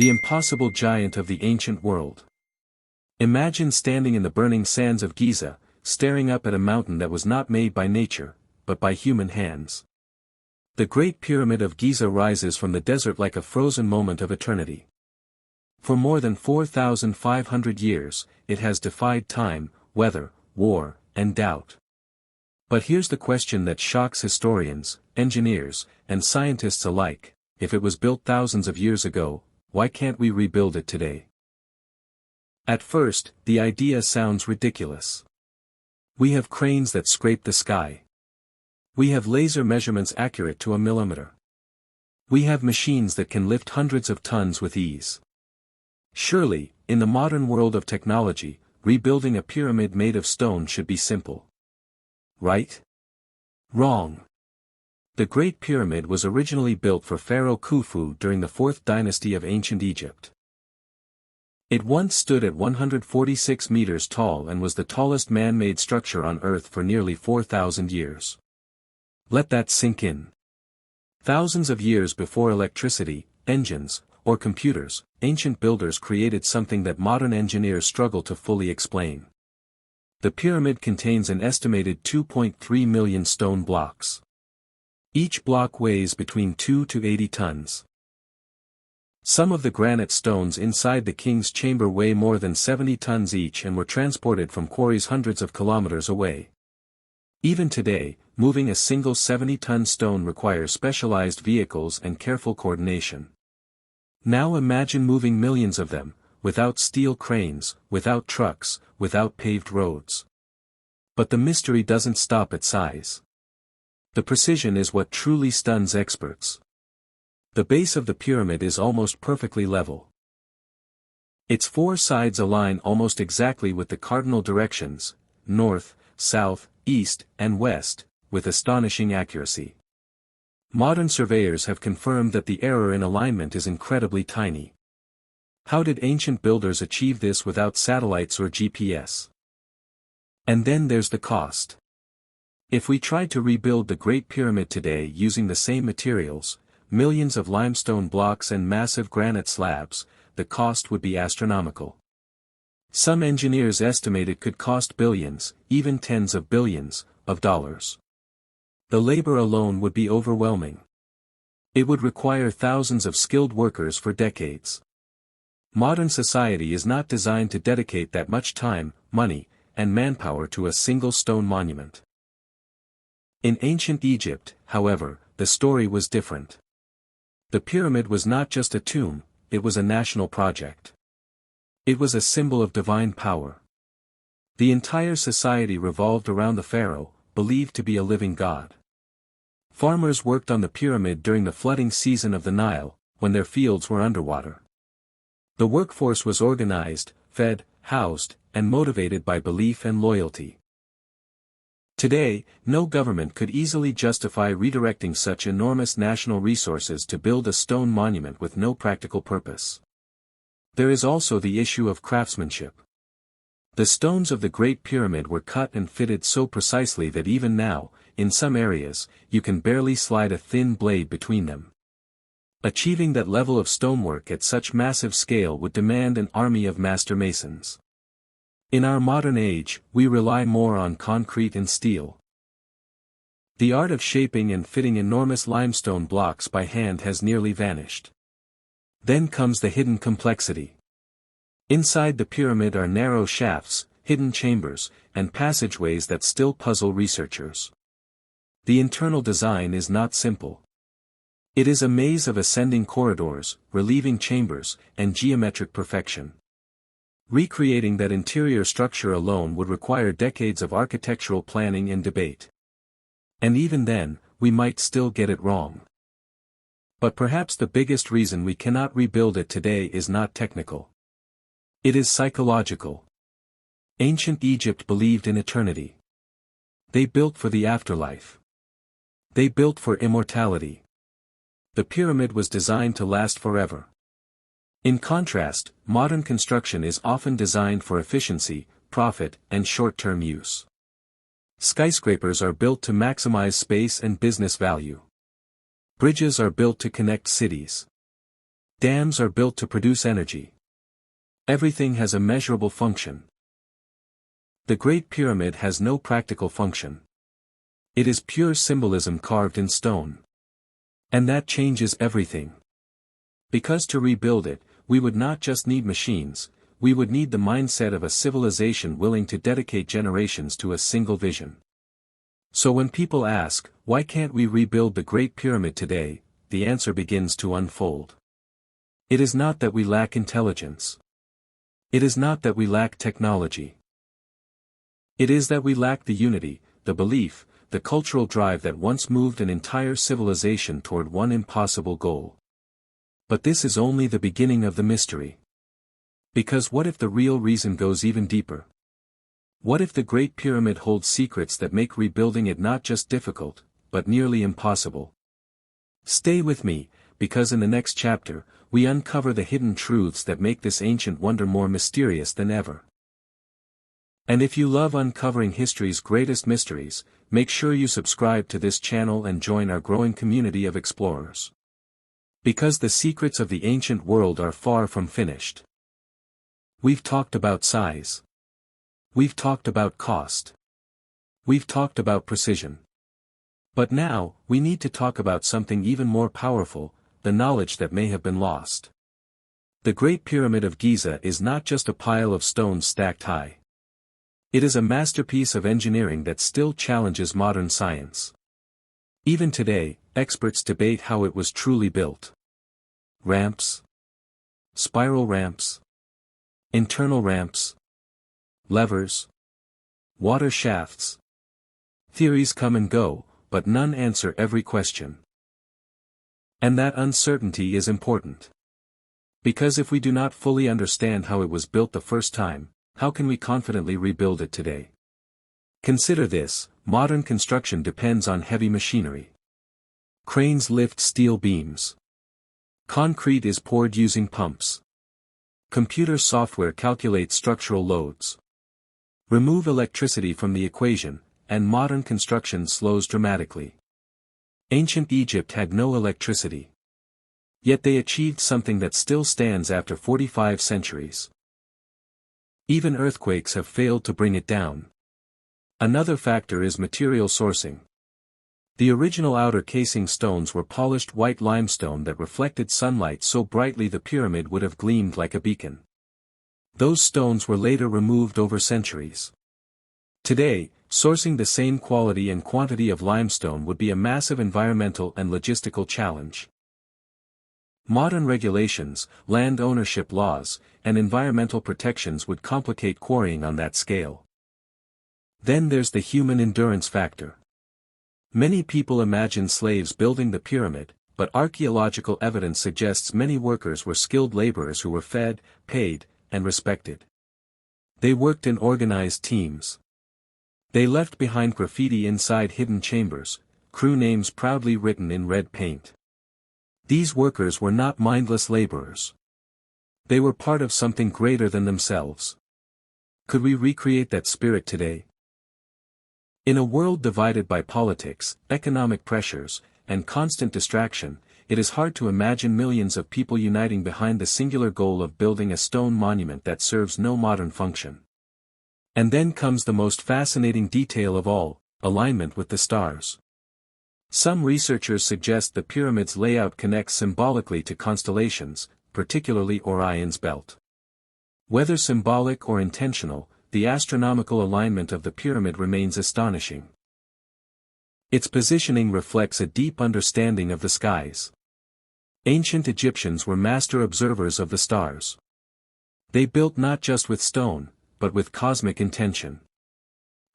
The impossible giant of the ancient world. Imagine standing in the burning sands of Giza, staring up at a mountain that was not made by nature, but by human hands. The Great Pyramid of Giza rises from the desert like a frozen moment of eternity. For more than 4,500 years, it has defied time, weather, war, and doubt. But here's the question that shocks historians, engineers, and scientists alike: if it was built thousands of years ago, why can't we rebuild it today? At first, the idea sounds ridiculous. We have cranes that scrape the sky. We have laser measurements accurate to a millimeter. We have machines that can lift hundreds of tons with ease. Surely, in the modern world of technology, rebuilding a pyramid made of stone should be simple. Right? Wrong. The Great Pyramid was originally built for Pharaoh Khufu during the 4th dynasty of ancient Egypt. It once stood at 146 meters tall and was the tallest man-made structure on Earth for nearly 4,000 years. Let that sink in. Thousands of years before electricity, engines, or computers, ancient builders created something that modern engineers struggle to fully explain. The pyramid contains an estimated 2.3 million stone blocks. Each block weighs between 2 to 80 tons. Some of the granite stones inside the king's chamber weigh more than 70 tons each and were transported from quarries hundreds of kilometers away. Even today, moving a single 70-ton stone requires specialized vehicles and careful coordination. Now imagine moving millions of them, without steel cranes, without trucks, without paved roads. But the mystery doesn't stop at size. The precision is what truly stuns experts. The base of the pyramid is almost perfectly level. Its 4 sides align almost exactly with the cardinal directions, north, south, east, and west, with astonishing accuracy. Modern surveyors have confirmed that the error in alignment is incredibly tiny. How did ancient builders achieve this without satellites or GPS? And then there's the cost. If we tried to rebuild the Great Pyramid today using the same materials, millions of limestone blocks and massive granite slabs, the cost would be astronomical. Some engineers estimate it could cost billions, even tens of billions, of dollars. The labor alone would be overwhelming. It would require thousands of skilled workers for decades. Modern society is not designed to dedicate that much time, money, and manpower to a single stone monument. In ancient Egypt, however, the story was different. The pyramid was not just a tomb, it was a national project. It was a symbol of divine power. The entire society revolved around the pharaoh, believed to be a living god. Farmers worked on the pyramid during the flooding season of the Nile, when their fields were underwater. The workforce was organized, fed, housed, and motivated by belief and loyalty. Today, no government could easily justify redirecting such enormous national resources to build a stone monument with no practical purpose. There is also the issue of craftsmanship. The stones of the Great Pyramid were cut and fitted so precisely that even now, in some areas, you can barely slide a thin blade between them. Achieving that level of stonework at such massive scale would demand an army of master masons. In our modern age, we rely more on concrete and steel. The art of shaping and fitting enormous limestone blocks by hand has nearly vanished. Then comes the hidden complexity. Inside the pyramid are narrow shafts, hidden chambers, and passageways that still puzzle researchers. The internal design is not simple. It is a maze of ascending corridors, relieving chambers, and geometric perfection. Recreating that interior structure alone would require decades of architectural planning and debate. And even then, we might still get it wrong. But perhaps the biggest reason we cannot rebuild it today is not technical. It is psychological. Ancient Egypt believed in eternity. They built for the afterlife. They built for immortality. The pyramid was designed to last forever. In contrast, modern construction is often designed for efficiency, profit, and short-term use. Skyscrapers are built to maximize space and business value. Bridges are built to connect cities. Dams are built to produce energy. Everything has a measurable function. The Great Pyramid has no practical function. It is pure symbolism carved in stone. And that changes everything. Because to rebuild it, we would not just need machines, we would need the mindset of a civilization willing to dedicate generations to a single vision. So when people ask, why can't we rebuild the Great Pyramid today, the answer begins to unfold. It is not that we lack intelligence. It is not that we lack technology. It is that we lack the unity, the belief, the cultural drive that once moved an entire civilization toward one impossible goal. But this is only the beginning of the mystery. Because what if the real reason goes even deeper? What if the Great Pyramid holds secrets that make rebuilding it not just difficult, but nearly impossible? Stay with me, because in the next chapter, we uncover the hidden truths that make this ancient wonder more mysterious than ever. And if you love uncovering history's greatest mysteries, make sure you subscribe to this channel and join our growing community of explorers. Because the secrets of the ancient world are far from finished. We've talked about size. We've talked about cost. We've talked about precision. But now, we need to talk about something even more powerful, the knowledge that may have been lost. The Great Pyramid of Giza is not just a pile of stones stacked high. It is a masterpiece of engineering that still challenges modern science. Even today, experts debate how it was truly built. Ramps? Spiral ramps? Internal ramps? Levers? Water shafts? Theories come and go, but none answer every question. And that uncertainty is important. Because if we do not fully understand how it was built the first time, how can we confidently rebuild it today? Consider this, modern construction depends on heavy machinery. Cranes lift steel beams. Concrete is poured using pumps. Computer software calculates structural loads. Remove electricity from the equation, and modern construction slows dramatically. Ancient Egypt had no electricity. Yet they achieved something that still stands after 45 centuries. Even earthquakes have failed to bring it down. Another factor is material sourcing. The original outer casing stones were polished white limestone that reflected sunlight so brightly the pyramid would have gleamed like a beacon. Those stones were later removed over centuries. Today, sourcing the same quality and quantity of limestone would be a massive environmental and logistical challenge. Modern regulations, land ownership laws, and environmental protections would complicate quarrying on that scale. Then there's the human endurance factor. Many people imagine slaves building the pyramid, but archaeological evidence suggests many workers were skilled laborers who were fed, paid, and respected. They worked in organized teams. They left behind graffiti inside hidden chambers, crew names proudly written in red paint. These workers were not mindless laborers. They were part of something greater than themselves. Could we recreate that spirit today? In a world divided by politics, economic pressures, and constant distraction, it is hard to imagine millions of people uniting behind the singular goal of building a stone monument that serves no modern function. And then comes the most fascinating detail of all, alignment with the stars. Some researchers suggest the pyramid's layout connects symbolically to constellations, particularly Orion's Belt. Whether symbolic or intentional, the astronomical alignment of the pyramid remains astonishing. Its positioning reflects a deep understanding of the skies. Ancient Egyptians were master observers of the stars. They built not just with stone, but with cosmic intention.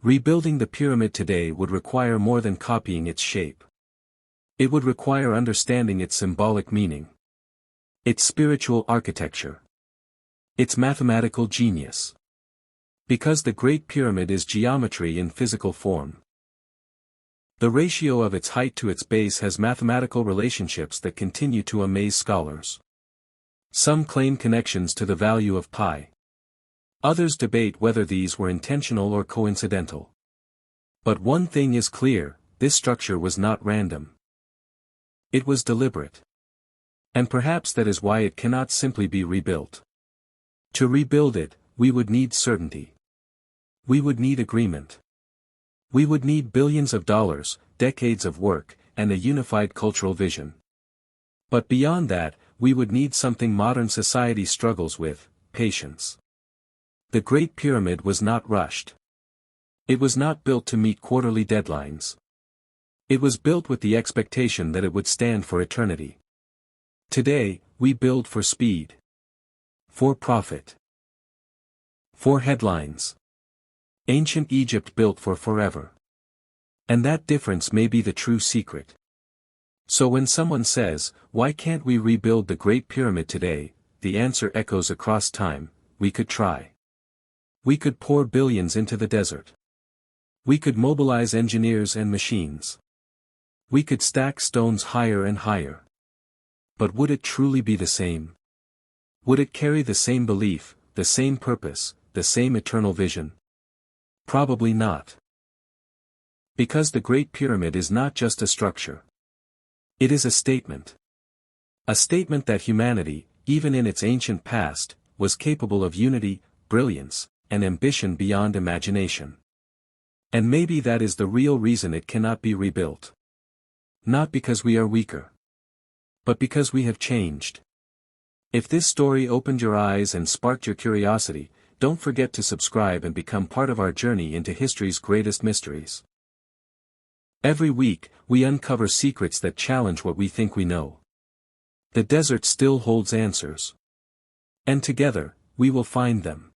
Rebuilding the pyramid today would require more than copying its shape. It would require understanding its symbolic meaning. Its spiritual architecture. Its mathematical genius. Because the Great Pyramid is geometry in physical form. The ratio of its height to its base has mathematical relationships that continue to amaze scholars. Some claim connections to the value of pi. Others debate whether these were intentional or coincidental. But one thing is clear, this structure was not random. It was deliberate. And perhaps that is why it cannot simply be rebuilt. To rebuild it, we would need certainty. We would need agreement. We would need billions of dollars, decades of work, and a unified cultural vision. But beyond that, we would need something modern society struggles with: patience. The Great Pyramid was not rushed. It was not built to meet quarterly deadlines. It was built with the expectation that it would stand for eternity. Today, we build for speed. For profit. For headlines. Ancient Egypt built for forever. And that difference may be the true secret. So when someone says, "Why can't we rebuild the Great Pyramid today?" the answer echoes across time: we could try. We could pour billions into the desert. We could mobilize engineers and machines. We could stack stones higher and higher. But would it truly be the same? Would it carry the same belief, the same purpose, the same eternal vision? Probably not. Because the Great Pyramid is not just a structure. It is a statement. A statement that humanity, even in its ancient past, was capable of unity, brilliance, and ambition beyond imagination. And maybe that is the real reason it cannot be rebuilt. Not because we are weaker. But because we have changed. If this story opened your eyes and sparked your curiosity, don't forget to subscribe and become part of our journey into history's greatest mysteries. Every week, we uncover secrets that challenge what we think we know. The desert still holds answers. And together, we will find them.